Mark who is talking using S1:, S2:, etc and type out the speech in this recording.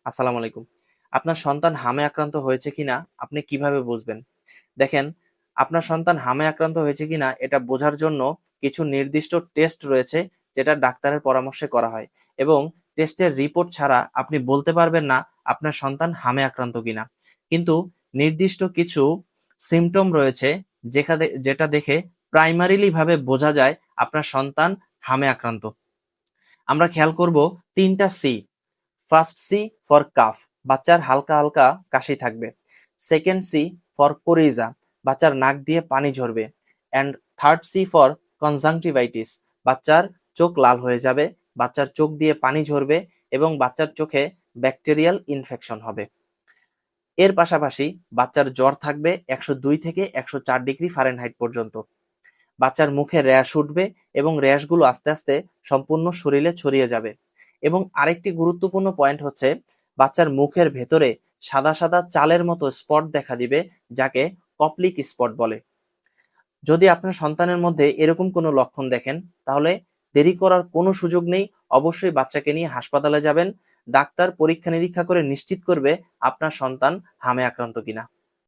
S1: আসসালামু আলাইকুম। আপনার সন্তান হামে আক্রান্ত হয়েছে কিনা আপনি কিভাবে বুঝবেন? দেখেন, আপনার সন্তান হামে আক্রান্ত হয়েছে কিনা এটা বোঝার জন্য কিছু নির্দিষ্ট টেস্ট রয়েছে যেটা ডাক্তারের পরামর্শে করা হয় এবং টেস্টের রিপোর্ট ছাড়া আপনি বলতে পারবেন না আপনার সন্তান হামে আক্রান্ত কিনা। কিন্তু নির্দিষ্ট কিছু সিম্পটম রয়েছে যেটা দেখে প্রাইমারিলি ভাবে বোঝা যায় আপনার সন্তান হামে আক্রান্ত। আমরা খেয়াল করব ৩টা C. First C for cough, বাচ্চার হালকা হালকা কাশি থাকবে। সেকেন্ড সি ফর কোরিজা, বাচ্চার নাক দিয়ে পানি ঝরবে। And third C for conjunctivitis, বাচ্চার চোখ লাল হয়ে যাবে, বাচ্চার চোখ দিয়ে পানি ঝরবে এবং বাচ্চার চোখে ব্যাকটেরিয়াল ইনফেকশন হবে। এর পাশাপাশি বাচ্চার জ্বর থাকবে ১০২ থেকে ১০৪ ডিগ্রি ফারেনহাইট পর্যন্ত। বাচ্চার মুখে র্যাশ উঠবে এবং র্যাশগুলো আস্তে আস্তে সম্পূর্ণ শরীরে ছড়িয়ে যাবে। এবং আরেকটি গুরুত্বপূর্ণ পয়েন্ট হচ্ছে বাচ্চার মুখের ভেতরে সাদা সাদা চালের মতো স্পট দেখা দিবে, যাকে কপ্লিক স্পট বলে। যদি আপনার সন্তানের মধ্যে এরকম কোনো লক্ষণ দেখেন তাহলে দেরি করার কোনো সুযোগ নেই, অবশ্যই বাচ্চাকে নিয়ে হাসপাতালে যাবেন। ডাক্তার পরীক্ষা নিরীক্ষা করে নিশ্চিত করবে আপনার সন্তান হামে আক্রান্ত কিনা।